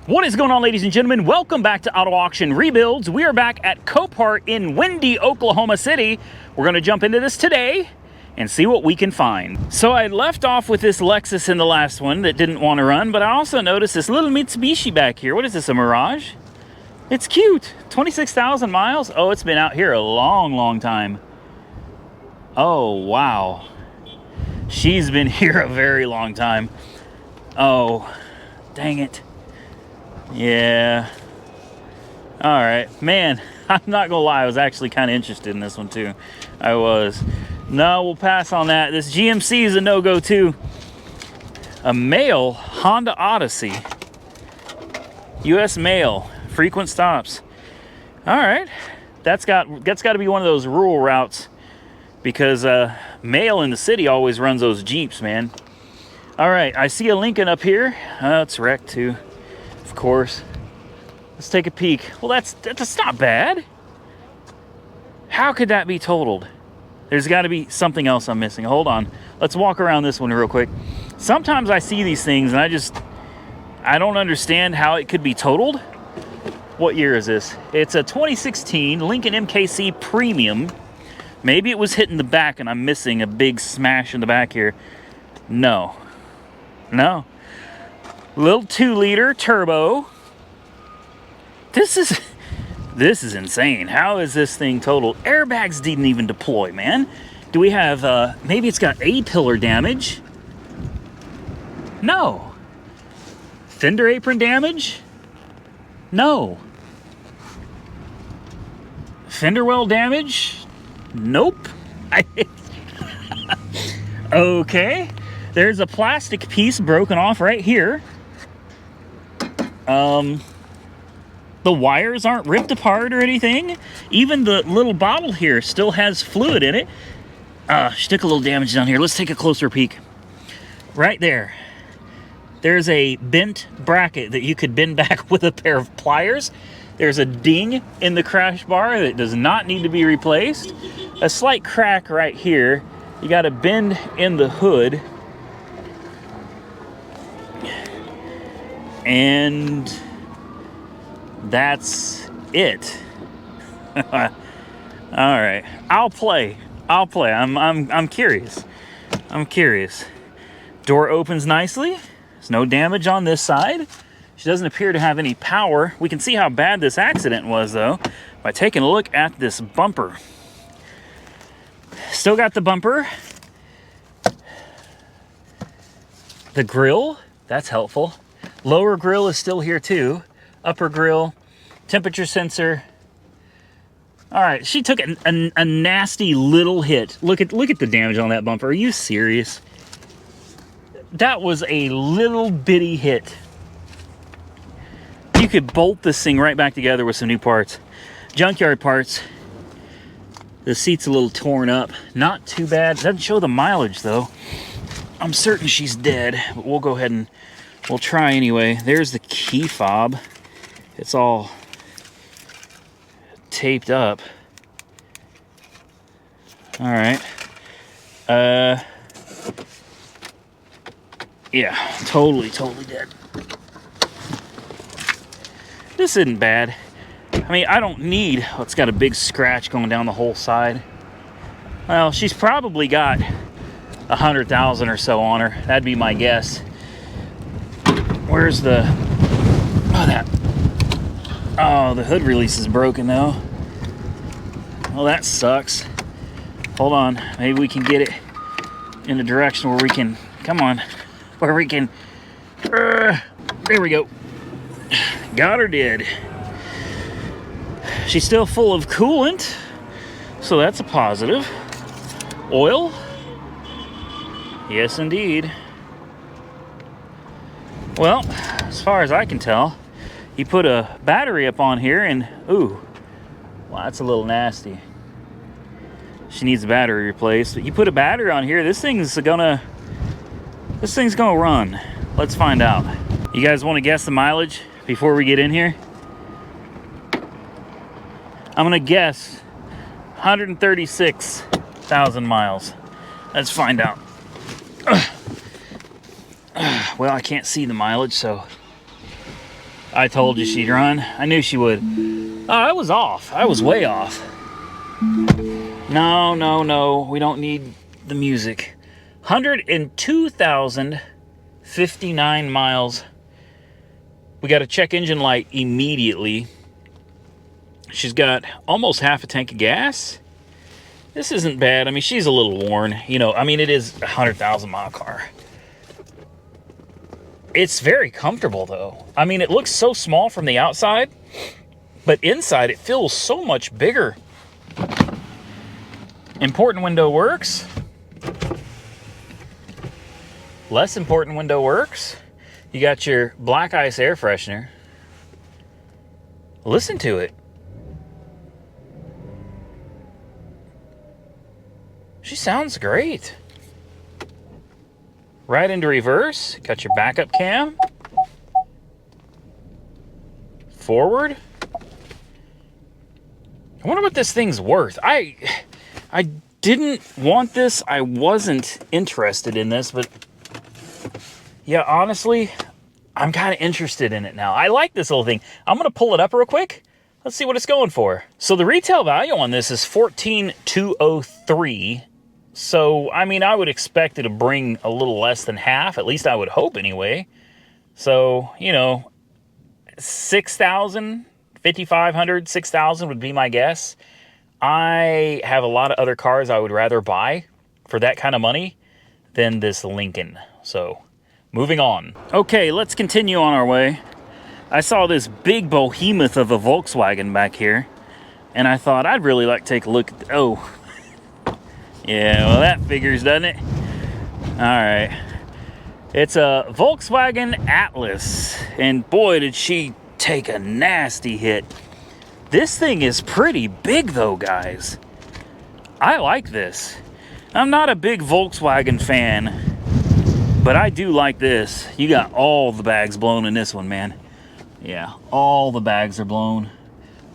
What is going on, ladies and gentlemen? Welcome back to Auto Auction Rebuilds. We are back at Copart in windy Oklahoma City. We're going to jump into this today and see what we can find. So I left off with this Lexus in the last one that didn't want to run, but I also noticed this little Mitsubishi back here. What is this, a Mirage? It's cute. 26,000 miles. Oh, it's been out here a long time. Oh, wow. She's been here a very long time. Oh, dang it. Yeah. All right, man, I'm not gonna lie, I was actually kind of interested in this one too. I was. No, we'll pass on that. This GMC is a no-go too. A male Honda Odyssey. US mail, frequent stops. All right, that's got to be one of those rural routes, because mail in the city always runs those Jeeps, man. All right, I see a Lincoln up here. It's wrecked too. Of course. Let's take a peek. Well, that's not bad. How could that be totaled? There's got to be something else I'm missing. Hold on. Let's walk around this one real quick. Sometimes I see these things and I don't understand how it could be totaled. What year is this? It's a 2016 Lincoln MKC Premium. Maybe it was hit in the back and I'm missing a big smash in the back here. No. Little 2-liter turbo. This is insane. How is this thing totaled? Airbags didn't even deploy, man. Do we have maybe it's got A-pillar damage? No. Fender apron damage? No. Fender well damage? Nope. Okay. There's a plastic piece broken off right here. The wires aren't ripped apart or anything. Even the little bottle here still has fluid in it. She took a little damage down here. Let's take a closer peek. Right there. There's a bent bracket that you could bend back with a pair of pliers. There's a ding in the crash bar that does not need to be replaced. A slight crack right here. You got a bend in the hood. And that's it. All right, I'll play. I'm curious. Door opens nicely. There's no damage on this side. She doesn't appear to have any power. We can see how bad this accident was, though, by taking a look at this bumper. Still got the bumper. The grill, that's helpful. Lower grill is still here too. Upper grill, temperature sensor. All right, she took a nasty little hit. Look at the damage on that bumper. Are you serious? That was a little bitty hit. You could bolt this thing right back together with some new parts. Junkyard parts. The seat's a little torn up. Not too bad. Doesn't show the mileage though. I'm certain she's dead, but we'll go ahead and we'll try anyway. There's the key fob. It's all taped up. All right. Yeah, totally dead. This isn't bad. I mean, I don't need, oh, it's got a big scratch going down the whole side. Well, she's probably got 100,000 or so on her. That'd be my guess. Where's the, the hood release is broken though. Well, that sucks. Hold on, maybe we can get it in a direction where we can, come on, where we can, there we go. Got her dead. She's still full of coolant, so that's a positive. Oil? Yes, indeed. Well, as far as I can tell, you put a battery up on here and, ooh, well, that's a little nasty. She needs a battery replaced. But you put a battery on here, this thing's gonna run. Let's find out. You guys want to guess the mileage before we get in here? I'm gonna guess 136,000 miles. Let's find out. Well, I can't see the mileage, so I told you she'd run. I knew she would. Oh, I was off. I was way off. No, no, no. We don't need the music. 102,059 miles. We got a check engine light immediately. She's got almost half a tank of gas. This isn't bad. I mean, she's a little worn. You know, I mean, it is a 100,000 mile car. It's very comfortable, though. I mean, it looks so small from the outside, but inside it feels so much bigger. Important window works. Less important window works. You got your black ice air freshener. Listen to it. She sounds great. Right into reverse. Got your backup cam. Forward. I wonder what this thing's worth. I didn't want this. I wasn't interested in this, but yeah, honestly, I'm kind of interested in it now. I like this little thing. I'm going to pull it up real quick. Let's see what it's going for. So the retail value on this is $14,203. So, I mean, I would expect it to bring a little less than half. At least I would hope anyway. So, you know, 6,000, 5,500, 6,000 would be my guess. I have a lot of other cars I would rather buy for that kind of money than this Lincoln. So, moving on. Okay, let's continue on our way. I saw this big behemoth of a Volkswagen back here, and I thought I'd really like to take a look at oh. Yeah, well, that figures, doesn't it? All right. It's a Volkswagen Atlas, and boy, did she take a nasty hit. This thing is pretty big, though, guys. I like this. I'm not a big Volkswagen fan, but I do like this. You got all the bags blown in this one, man. Yeah, all the bags are blown.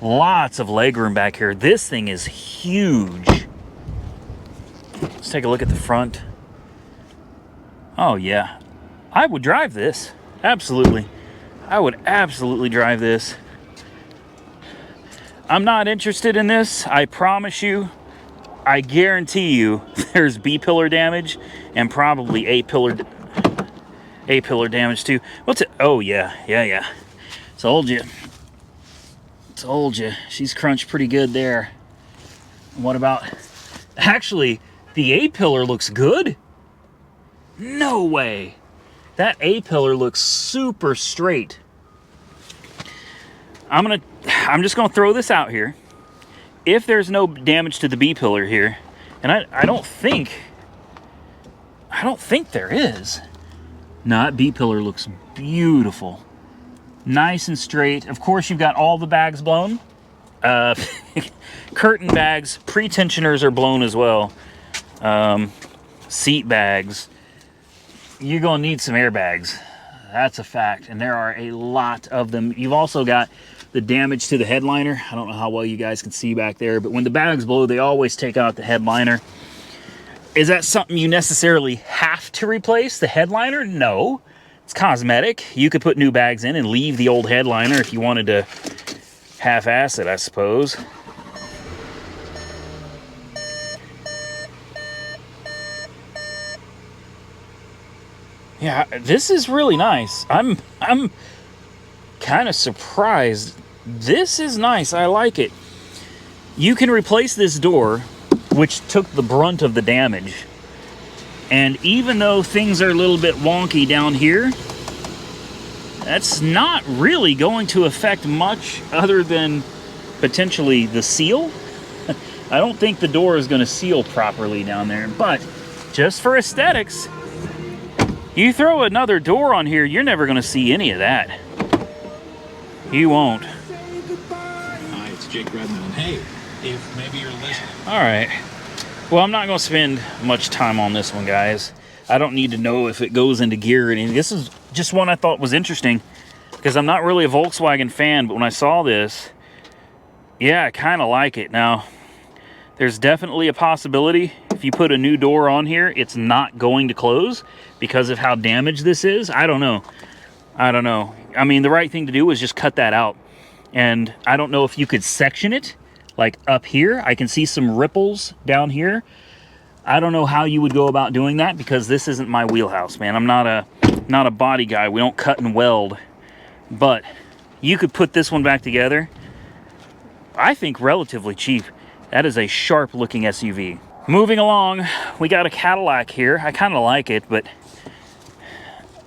Lots of legroom back here. This thing is huge. Let's take a look at the front. Oh, yeah. I would drive this. Absolutely. I would absolutely drive this. I'm not interested in this. I promise you. I guarantee you there's B-pillar damage and probably A-pillar damage too. What's it? Oh, yeah. Yeah. Told you. She's crunched pretty good there. What about... Actually... The A-pillar looks good. No way. That A-pillar looks super straight. I'm just gonna throw this out here. If there's no damage to the B-pillar here, and I don't think there is. No, that B-pillar looks beautiful. Nice and straight. Of course, you've got all the bags blown. Curtain bags, pre-tensioners are blown as well. Seat bags. You're gonna need some airbags. That's a fact, and there are a lot of them. You've also got the damage to the headliner. I don't know how well you guys can see back there, but when the bags blow, they always take out the headliner. Is that something you necessarily have to replace, the headliner? No, it's cosmetic. You could put new bags in and leave the old headliner if you wanted to half-ass it, I suppose. Yeah, this is really nice. I'm kind of surprised. This is nice. I like it. You can replace this door, which took the brunt of the damage. And even though things are a little bit wonky down here, that's not really going to affect much other than potentially the seal. I don't think the door is going to seal properly down there, but just for aesthetics, you throw another door on here, you're never going to see any of that. You won't. Hi, it's Jake Redmond. And hey, if maybe you're listening. All right. Well, I'm not going to spend much time on this one, guys. I don't need to know if it goes into gear or anything. This is just one I thought was interesting because I'm not really a Volkswagen fan, but when I saw this, yeah, I kind of like it. Now, there's definitely a possibility if you put a new door on here, it's not going to close because of how damaged this is. I don't know. I mean, the right thing to do was just cut that out. And I don't know if you could section it, like up here. I can see some ripples down here. I don't know how you would go about doing that, because this isn't my wheelhouse, man. I'm not a body guy. We don't cut and weld. But you could put this one back together, I think, relatively cheap. That is a sharp looking SUV. Moving along, we got a Cadillac here. I kind of like it, but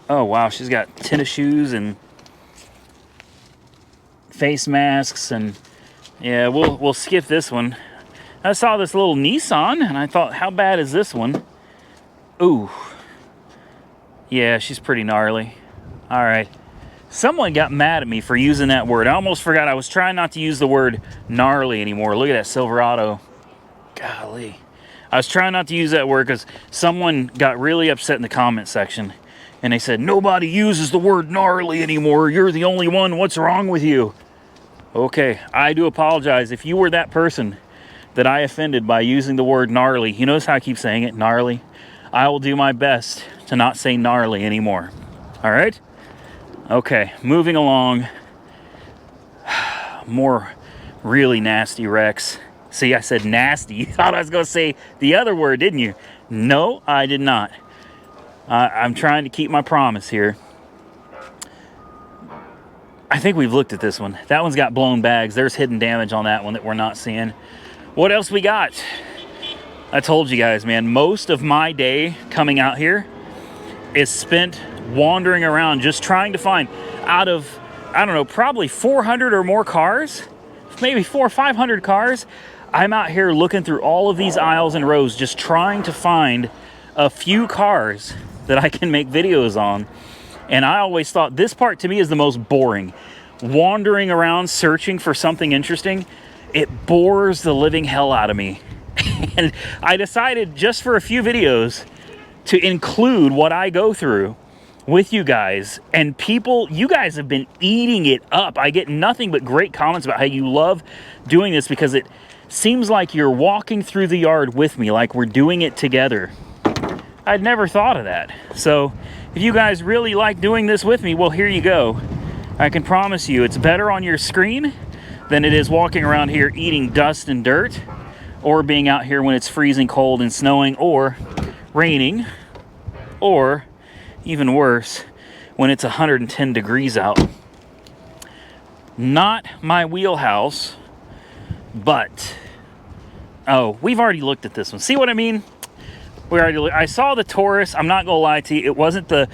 oh wow, she's got tennis shoes and face masks, and yeah, we'll skip this one. I saw this little Nissan and I thought, how bad is this one? Ooh, yeah, she's pretty gnarly. All right, someone got mad at me for using that word. I almost forgot. I was trying not to use the word gnarly anymore. Look at that Silverado. Golly, I was trying not to use that word because someone got really upset in the comment section, and they said, nobody uses the word gnarly anymore. You're the only one. What's wrong with you? Okay, I do apologize if you were that person that I offended by using the word gnarly. You notice how I keep saying it, gnarly? I will do my best to not say gnarly anymore. All right? Okay, moving along. More really nasty wrecks. See, I said nasty. You thought I was going to say the other word, didn't you? No, I did not. I'm trying to keep my promise here. I think we've looked at this one. That one's got blown bags. There's hidden damage on that one that we're not seeing. What else we got? I told you guys, man, most of my day coming out here is spent wandering around just trying to find, out of, I don't know, probably 400 or more cars, maybe 400 or 500 cars. I'm out here looking through all of these aisles and rows just trying to find a few cars that I can make videos on. And I always thought this part to me is the most boring. Wandering around searching for something interesting, it bores the living hell out of me. And I decided just for a few videos to include what I go through with you guys. And people, you guys have been eating it up. I get nothing but great comments about how you love doing this, because it seems like you're walking through the yard with me, like we're doing it together. I'd never thought of that. So if you guys really like doing this with me, well, here you go. I can promise you it's better on your screen than it is walking around here eating dust and dirt, or being out here when it's freezing cold and snowing or raining, or even worse, when it's 110 degrees out. Not my wheelhouse, but oh, we've already looked at this one. See what I mean? I saw the Taurus. I'm not gonna lie to you. It wasn't the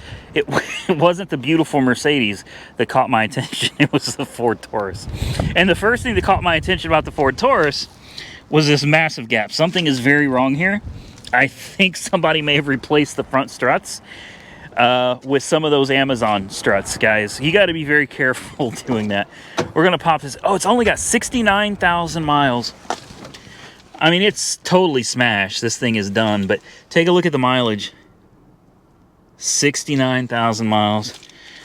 beautiful Mercedes that caught my attention. It was the Ford Taurus. And the first thing that caught my attention about the Ford Taurus was this massive gap. Something is very wrong here. I think somebody may have replaced the front struts with some of those Amazon struts, guys. You got to be very careful doing that. We're gonna pop this. Oh, it's only got 69,000 miles. I mean, it's totally smashed. This thing is done, but take a look at the mileage. 69,000 miles.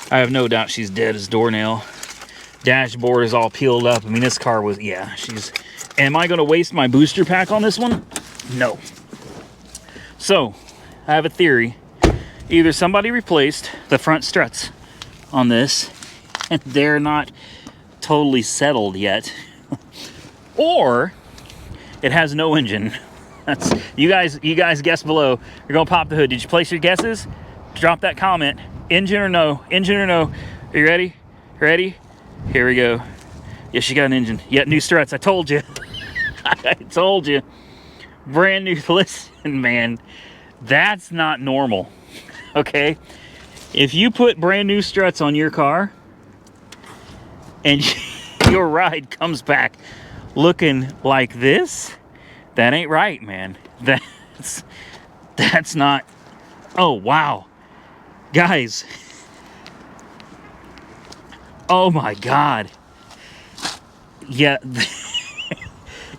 I have no doubt she's dead as doornail. Dashboard is all peeled up. I mean, this car was, yeah, she's... Am I going to waste my booster pack on this one? No. So, I have a theory. Either somebody replaced the front struts on this, and they're not totally settled yet, or it has no engine. That's you guys guess below. You're gonna pop the hood. Did you place your guesses? Drop that comment. Engine or no? Engine or no? Are you ready? Ready? Here we go. Yes, she got an engine. Yeah, new struts. I told you. I told you. Brand new. Listen, man, that's not normal. Okay, if you put brand new struts on your car and your ride comes back looking like this, that ain't right, man. That's not. Oh wow, guys, oh my god, yeah.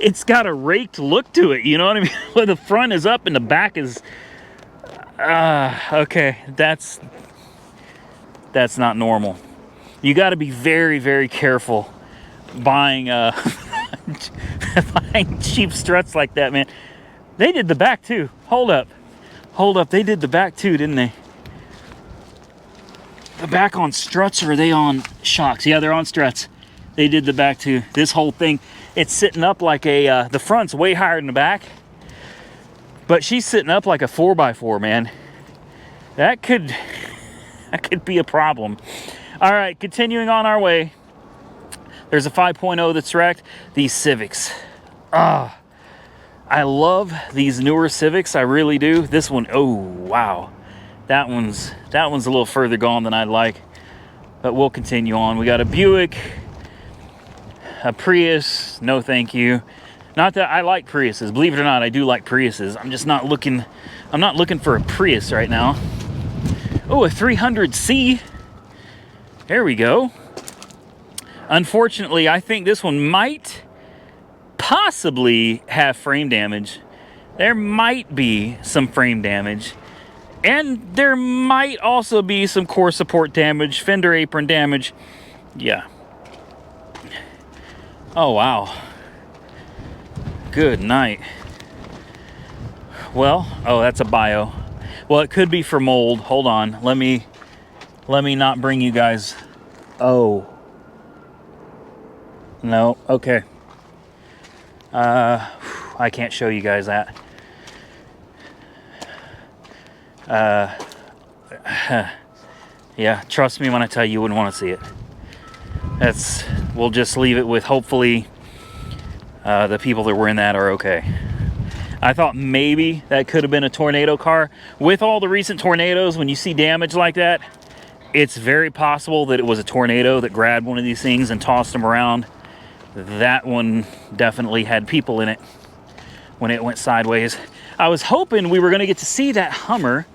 It's got a raked look to it, you know what I mean? Where the front is up and the back is okay, that's not normal. You got to be very, very careful buying buying cheap struts like that, man. They did the back too. Hold up, they did the back too, didn't they? the back on struts, or are they on shocks? Yeah, they're on struts. They did the back too. This whole thing, it's sitting up like a, the front's way higher than the back, but she's sitting up like a 4x4, man. That could be a problem. All right, continuing on our way. There's a 5.0 that's wrecked. These Civics. I love these newer Civics. I really do. This one, oh, wow. That one's a little further gone than I'd like. But we'll continue on. We got a Buick, a Prius. No, thank you. Not that I like Priuses. Believe it or not, I do like Priuses. I'm just not looking, I'm not looking for a Prius right now. Oh, a 300C. There we go. Unfortunately, I think this one might possibly have frame damage. There might be some frame damage. And there might also be some core support damage, fender apron damage. Yeah. Oh, wow. Good night. Well, oh, that's a bio. Well, it could be for mold. Hold on. Let me not bring you guys. Oh. No, okay. I can't show you guys that. Yeah, trust me when I tell you, you wouldn't want to see it. We'll just leave it with hopefully the people that were in that are okay. I thought maybe that could have been a tornado car. With all the recent tornadoes, when you see damage like that, it's very possible that it was a tornado that grabbed one of these things and tossed them around. That one definitely had people in it when it went sideways. I was hoping we were going to get to see that Hummer.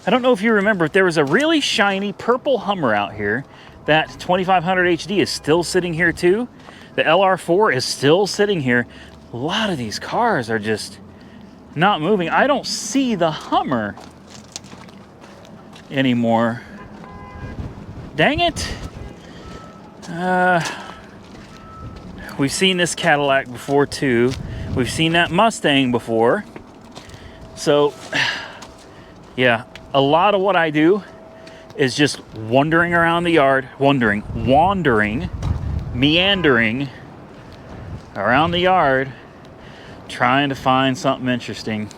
I don't know if you remember, but there was a really shiny purple Hummer out here. That 2500 HD is still sitting here too. The LR4 is still sitting here. A lot of these cars are just not moving. I don't see the Hummer anymore. Dang it. We've seen this Cadillac before too. We've seen that Mustang before. So, yeah, a lot of what I do is just wandering around the yard, wandering, meandering around the yard, trying to find something interesting.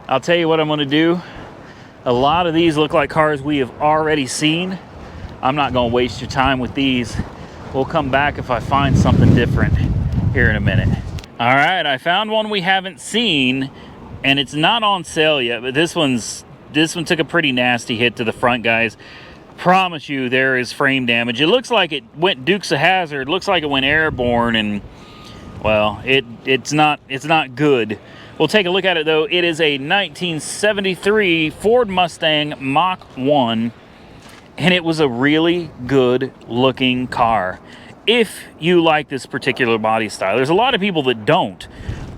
I'll tell you what I'm gonna do. A lot of these look like cars we have already seen. I'm not gonna waste your time with these. We'll come back if I find something different here in a minute. All right, I found one we haven't seen, and it's not on sale yet, but this one took a pretty nasty hit to the front, guys. Promise you there is frame damage. It looks like it went Dukes of Hazzard. Looks like it went airborne, and well, it's not good. We'll take a look at it though. It is a 1973 Ford Mustang Mach 1. And it was a really good looking car. If you like this particular body style, there's a lot of people that don't.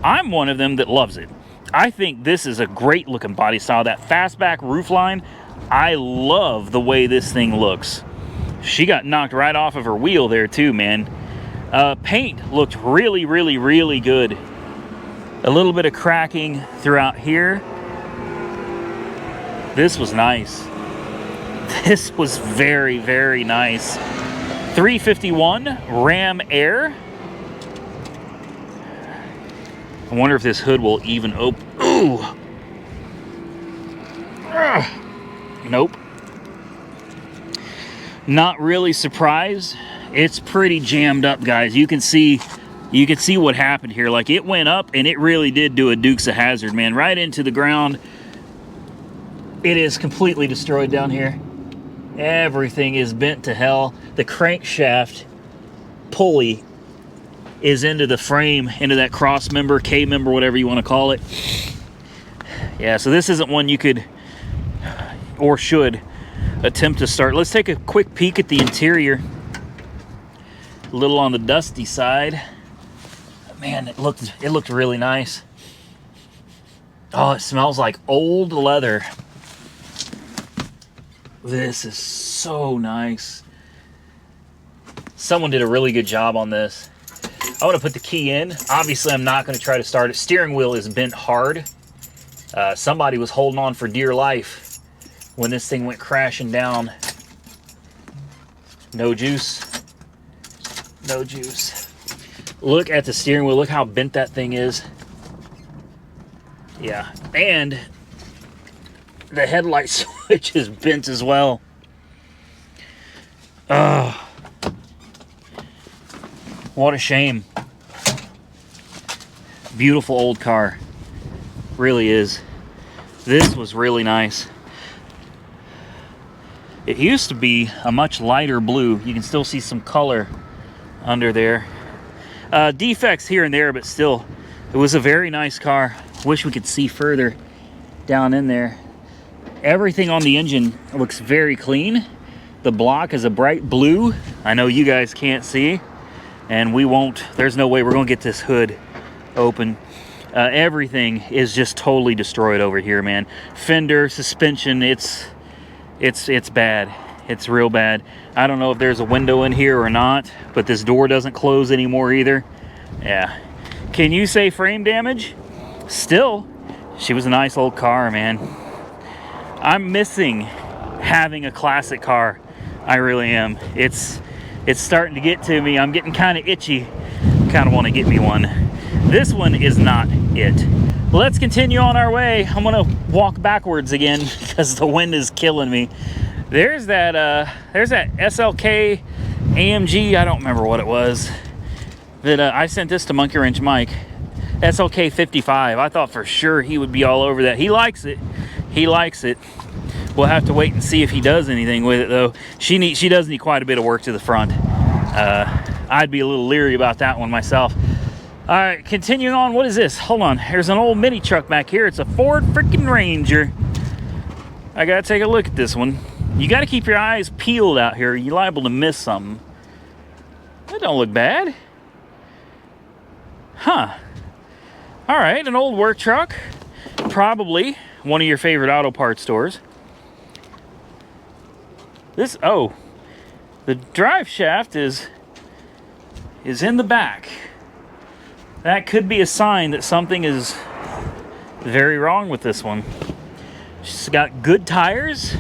I'm one of them that loves it. I think this is a great looking body style. That fastback roofline, I love the way this thing looks. She got knocked right off of her wheel there too, man. Paint looked really, really, really good. A little bit of cracking throughout here. This was nice. This was very, very nice. 351 Ram Air. I wonder if this hood will even open. Ooh. Nope. Not really surprised. It's pretty jammed up, guys. You can see what happened here. Like, it went up and it really did do a Dukes of Hazzard, man. Right into the ground. It is completely destroyed down here. Everything is bent to hell. The crankshaft pulley is into the frame, into that cross member, K member, whatever you want to call it. Yeah, so this isn't one you could or should attempt to start. Let's take a quick peek at the interior. A little on the dusty side. Man, it looked really nice. Oh, it smells like old leather. This is so nice. Someone did a really good job on this. I want to put the key in. Obviously, I'm not going to try to start it. Steering wheel is bent hard. Somebody was holding on for dear life when this thing went crashing down. No juice. No juice. Look at the steering wheel. Look how bent that thing is. Yeah. And the headlight switch is bent as well. Oh. What a shame. Beautiful old car. Really is. This was really nice. It used to be a much lighter blue. You can still see some color under there. Defects here and there, but still, it was a very nice car. Wish we could see further down in there. Everything on the engine looks very clean. The block is a bright blue. I know you guys can't see, and we won't. There's no way we're gonna get this hood open. Everything is just totally destroyed over here, man. Fender, suspension, it's bad. It's real bad. I don't know if there's a window in here or not, but this door doesn't close anymore either. Yeah. Can you say frame damage? Still, she was a nice old car, man. I'm missing having a classic car. I really am. It's starting to get to me. I'm getting kind of itchy. Kind of want to get me one. This one is not it. Let's continue on our way. I'm gonna walk backwards again because the wind is killing me. There's that SLK AMG, I don't remember what it was, that I sent this to Monkey Wrench Mike. SLK 55. I thought for sure he would be all over that. He likes it. He likes it. We'll have to wait and see if he does anything with it, though. She does need quite a bit of work to the front. I'd be a little leery about that one myself. All right, continuing on. What is this? Hold on. There's an old mini truck back here. It's a Ford freaking Ranger. I gotta take a look at this one. You gotta keep your eyes peeled out here. You're liable to miss something. That don't look bad. Huh. All right, an old work truck. Probably one of your favorite auto parts stores. This, oh, the drive shaft is in the back. That could be a sign that something is very wrong with this one. She's got good tires.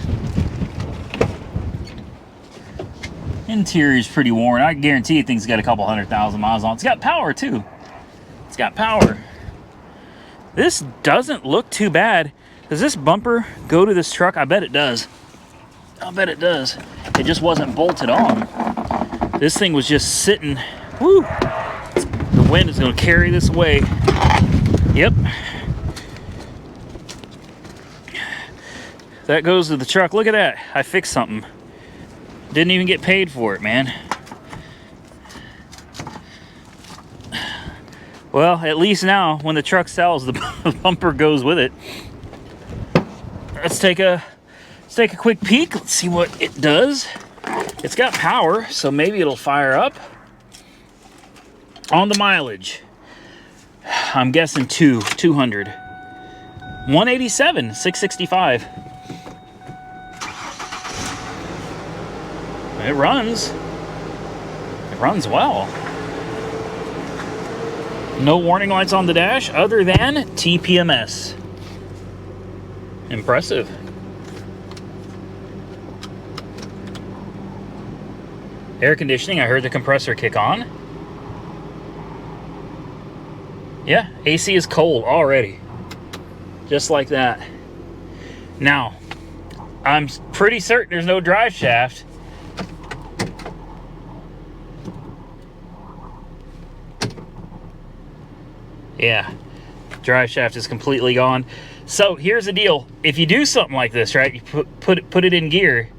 Interior's pretty worn. I guarantee you things got a couple 100,000 miles on it. It's got power too. It's got power. This doesn't look too bad. Does this bumper go to this truck? I bet it does. I'll bet it does. It just wasn't bolted on. This thing was just sitting. Woo! The wind is going to carry this away. Yep. That goes to the truck. Look at that. I fixed something. Didn't even get paid for it, man. Well, at least now, when the truck sells, the bumper goes with it. Let's take a quick peek. Let's see what it does. It's got power, so maybe it'll fire up. On the mileage, I'm guessing 200. 187, 665. It runs. It runs well. No warning lights on the dash other than TPMS. Impressive. Air conditioning, I heard the compressor kick on. Yeah, AC is cold already. Just like that. Now, I'm pretty certain there's no drive shaft. Yeah, drive shaft is completely gone. So here's the deal. If you do something like this, right, you put it in gear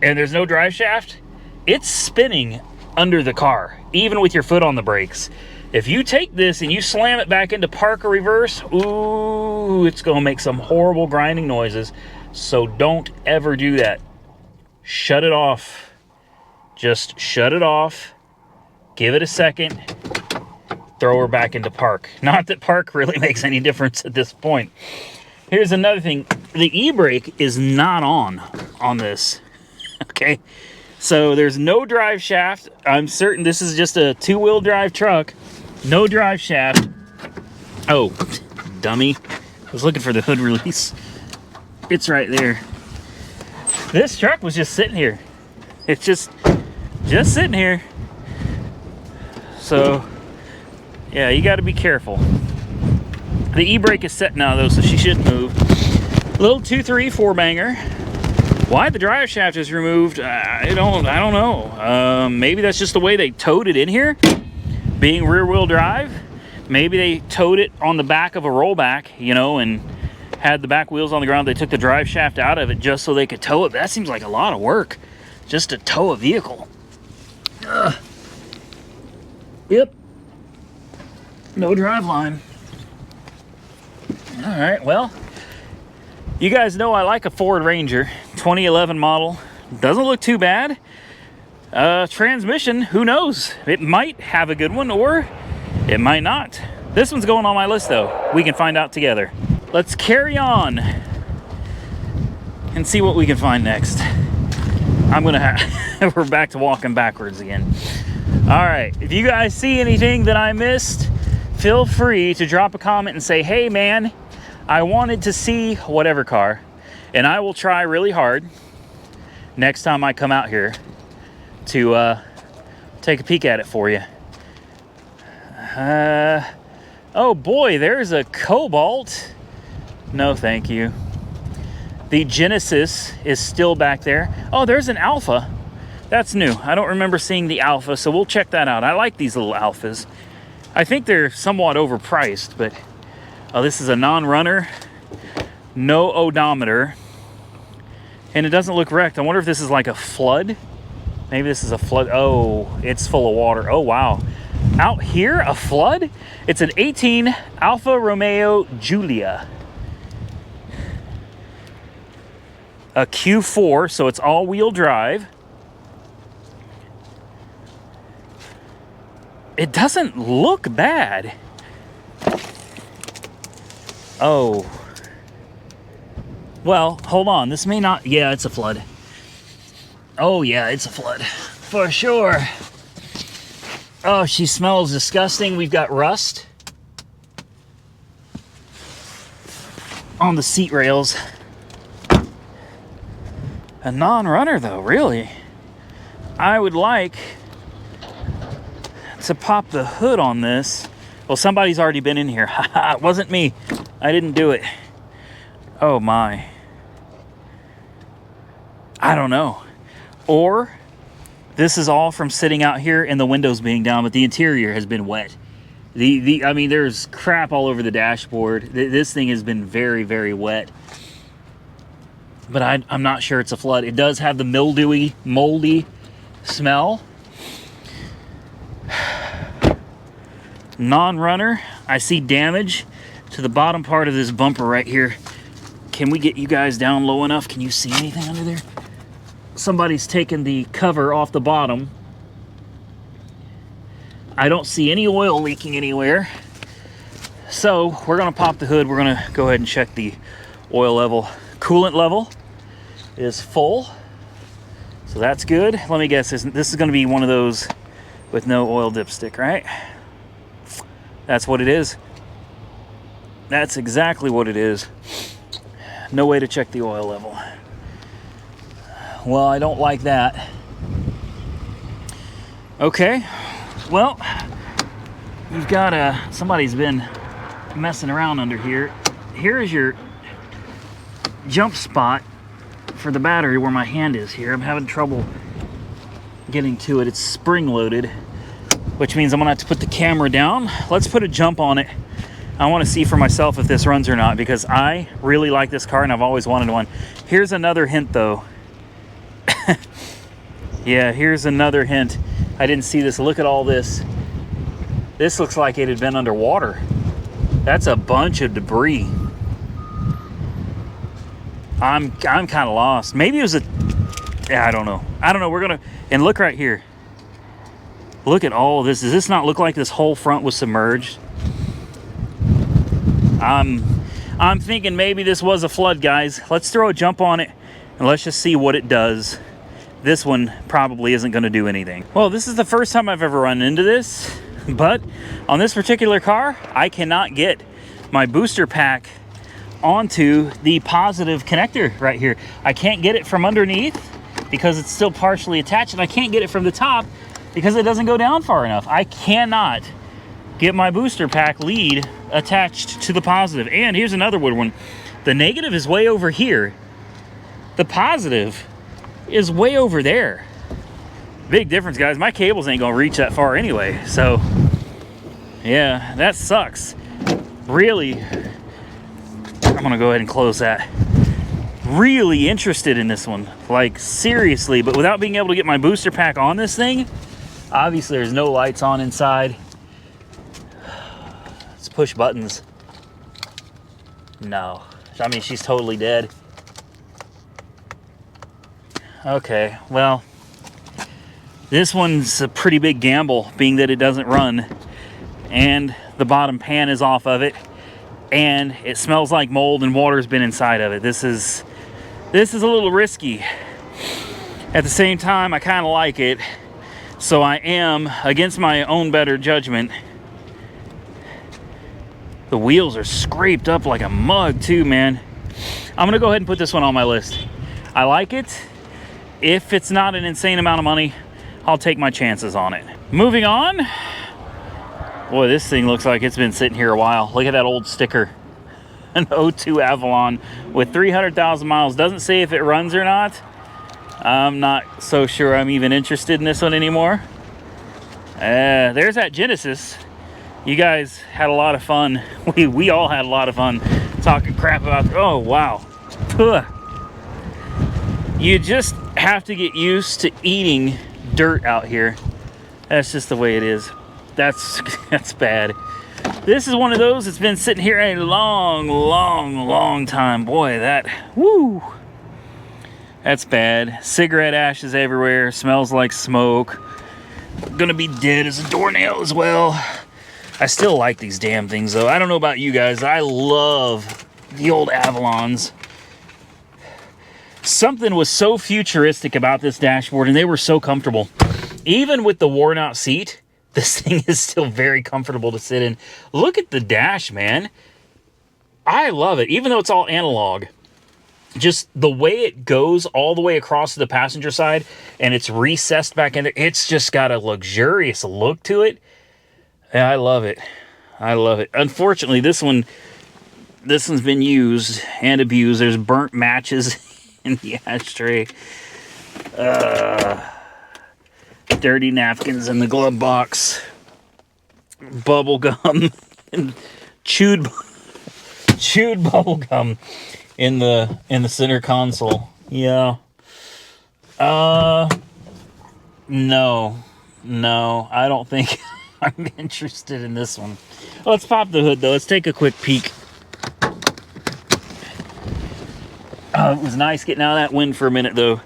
and there's no drive shaft, it's spinning under the car, even with your foot on the brakes. If you take this and you slam it back into park or reverse, ooh, it's gonna make some horrible grinding noises. So don't ever do that. Shut it off. Just shut it off. Give it a second. Throw her back into park. Not that park really makes any difference at this point. Here's another thing. The e-brake is not on this. Okay. So there's no drive shaft. I'm certain this is just a two-wheel drive truck. No drive shaft. Oh, dummy. I was looking for the hood release. It's right there. This truck was just sitting here. It's just sitting here. So, yeah, you got to be careful. The e-brake is set now, though, so she shouldn't move. Little 2.3 4-banger. Why the drive shaft is removed, I don't know. Maybe that's just the way they towed it in here, being rear-wheel drive. Maybe they towed it on the back of a rollback, you know, and had the back wheels on the ground. They took the drive shaft out of it just so they could tow it. That seems like a lot of work just to tow a vehicle. Yep. No drive line. All right, well, you guys know I like a Ford Ranger, 2011 model. Doesn't look too bad. Transmission, who knows? It might have a good one or it might not. This one's going on my list though. We can find out together. Let's carry on and see what we can find next. We're back to walking backwards again. All right, if you guys see anything that I missed, feel free to drop a comment and say, hey man, I wanted to see whatever car, and I will try really hard next time I come out here to take a peek at it for you. Oh boy, there's a Cobalt. No, thank you. The Genesis is still back there. Oh, there's an Alfa. That's new. I don't remember seeing the Alfa, so we'll check that out. I like these little Alfas. I think they're somewhat overpriced, but oh, this is a non-runner, no odometer, and it doesn't look wrecked. I wonder if this is like a flood. Maybe this is a flood. Oh, it's full of water. Oh, wow. Out here, a flood? It's an 18 Alfa Romeo Giulia. A Q4, so it's all-wheel drive. It doesn't look bad. Oh. Well, hold on. This may not... Yeah, it's a flood. Oh, yeah, it's a flood. For sure. Oh, she smells disgusting. We've got rust on the seat rails. A non-runner, though, really. I would like to pop the hood on this. Well, somebody's already been in here. It wasn't me. I didn't do it. Oh, my. I don't know. Or this is all from sitting out here and the windows being down, but the interior has been wet. I mean, there's crap all over the dashboard. This thing has been very, very wet. But I'm not sure it's a flood. It does have the mildewy, moldy smell. Non-runner. I see damage to the bottom part of this bumper right here. Can we get you guys down low enough? Can you see anything under there? Somebody's taken the cover off the bottom. I don't see any oil leaking anywhere. So we're gonna pop the hood. We're gonna go ahead and check the oil level. Coolant level is full, so that's good. Let me guess, this is going to be one of those with no oil dipstick, right? That's what it is. That's exactly what it is. No way to check the oil level. Well, I don't like that. Okay, well, you've got somebody's been messing around under here. Here is your jump spot for the battery where my hand is here. I'm having trouble getting to it. It's spring loaded, which means I'm gonna have to put the camera down. Let's put a jump on it. I want to see for myself if this runs or not, because I really like this car and I've always wanted one. Here's another hint though. Yeah, here's another hint. I didn't see this. Look at all this. This looks like it had been underwater. That's a bunch of debris. I'm kind of lost. Maybe it was yeah, I don't know. We're gonna, and look right here. Look at all of this. Does this not look like this whole front was submerged? I'm thinking maybe this was a flood, guys. Let's throw a jump on it and let's just see what it does. This one probably isn't going to do anything. Well, this is the first time I've ever run into this, but on this particular car, I cannot get my booster pack onto the positive connector right here. I can't get it from underneath because it's still partially attached, and I can't get it from the top because it doesn't go down far enough. I cannot get my booster pack lead attached to the positive. And here's another weird one. The negative is way over here. The positive is way over there. Big difference, guys. My cables ain't gonna reach that far anyway. So yeah, that sucks. Really, I'm gonna go ahead and close that. Really interested in this one, like seriously, but without being able to get my booster pack on this thing. Obviously there's no lights on inside. Let's push buttons. No, I mean, she's totally dead. Okay, well, this one's a pretty big gamble, being that it doesn't run, and the bottom pan is off of it, and it smells like mold and water's been inside of it. This is a little risky. At the same time, I kind of like it, so I am, against my own better judgment. The wheels are scraped up like a mug too, man. I'm gonna go ahead and put this one on my list. I like it. If it's not an insane amount of money, I'll take my chances on it. Moving on. Boy, this thing looks like it's been sitting here a while. Look at that old sticker. An 02 Avalon with 300,000 miles. Doesn't say if it runs or not. I'm not so sure I'm even interested in this one anymore. There's that Genesis. You guys had a lot of fun. We all had a lot of fun talking crap about. Oh, wow. Ugh. You just have to get used to eating dirt out here. That's just the way it is. That's bad. This is one of those that's been sitting here a long time. Boy, that's bad. Cigarette ashes everywhere. Smells like smoke. Gonna be dead as a doornail as well. I still like these damn things though. I don't know about you guys. I love the old Avalons. Something was so futuristic about this dashboard, and they were so comfortable. Even with the worn out seat, this thing is still very comfortable to sit in. Look at the dash, man. I love it, even though it's all analog. Just the way it goes all the way across to the passenger side, and it's recessed back in there. It's just got a luxurious look to it. Yeah, I love it. I love it. Unfortunately, this one's been used and abused. There's burnt matches in the ashtray. Dirty napkins in the glove box. Bubble gum. And chewed bubble gum in the center console. Yeah. No, I don't think I'm interested in this one. Let's pop the hood though. Let's take a quick peek. It was nice getting out of that wind for a minute though.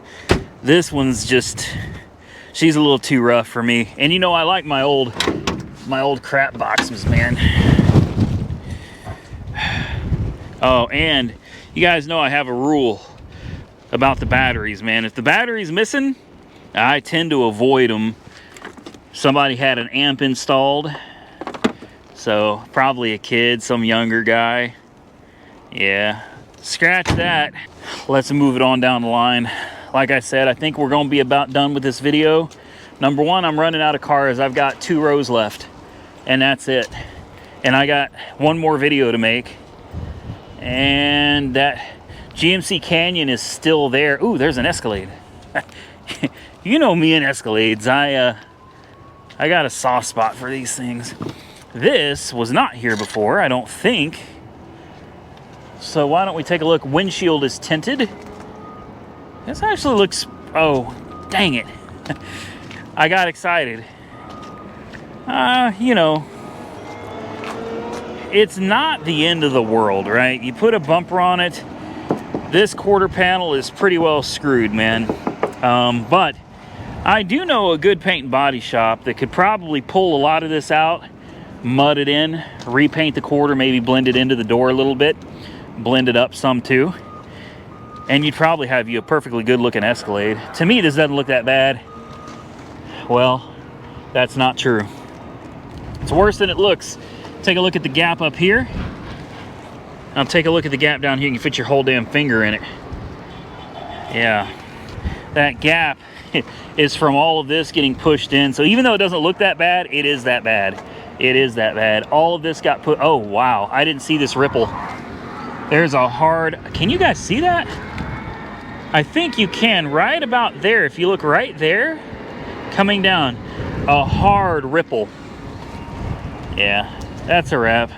This one's just, she's a little too rough for me. And you know, I like my old crap boxes, man. Oh, and you guys know I have a rule about the batteries, man. If the battery's missing, I tend to avoid them. Somebody had an amp installed, so probably a kid, some younger guy. Yeah, scratch that. Let's move it on down the line. Like I said, I think we're gonna be about done with this video. Number one, I'm running out of cars. I've got 2 rows left, and that's it. And I got one more video to make. And that GMC Canyon is still there. Ooh, there's an Escalade. You know me and Escalades. I got a soft spot for these things. This was not here before, I don't think. So why don't we take a look? Windshield is tinted. This actually looks, oh, dang it. I got excited. You know, it's not the end of the world, right? You put a bumper on it. This quarter panel is pretty well screwed, man. But I do know a good paint and body shop that could probably pull a lot of this out, mud it in, repaint the quarter, maybe blend it into the door a little bit, blend it up some too, and you'd probably have you a perfectly good looking Escalade. To me, this doesn't look that bad. Well, that's not true. It's worse than it looks. Take a look at the gap up here. Now take a look at the gap down here. You can fit your whole damn finger in it. Yeah, that gap is from all of this getting pushed in. So even though it doesn't look that bad, it is that bad. It is that bad. All of this got put, oh wow, I didn't see this ripple. There's a hard, can you guys see that? I think you can, right about there. If you look right there, coming down, a hard ripple. Yeah, that's a wrap.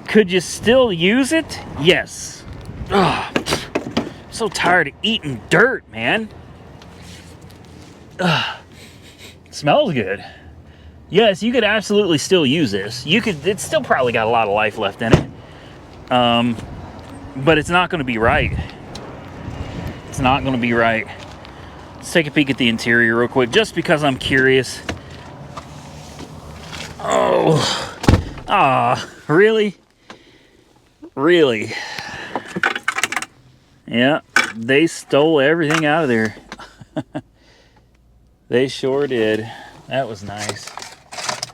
Could you still use it? Yes. Ugh, I'm so tired of eating dirt, man. Ugh. Smells good. Yes, you could absolutely still use this. You could, it's still probably got a lot of life left in it. But it's not going to be right. It's not going to be right. Let's take a peek at the interior real quick, just because I'm curious. Oh, really? Really? Yeah, they stole everything out of there. They sure did. That was nice.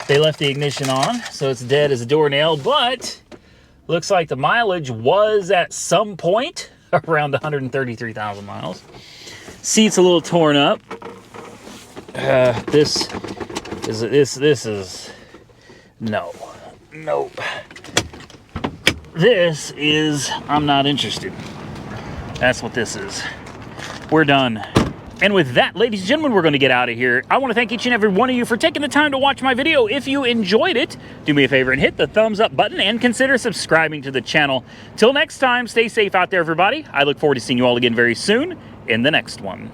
They left the ignition on, so it's dead as a doornail, but looks like the mileage was at some point around 133,000 miles. Seat's a little torn up. This is no, nope. This is, I'm not interested. That's what this is. We're done. And with that, ladies and gentlemen, we're going to get out of here. I want to thank each and every one of you for taking the time to watch my video. If you enjoyed it, do me a favor and hit the thumbs up button and consider subscribing to the channel. Till next time, stay safe out there, everybody. I look forward to seeing you all again very soon in the next one.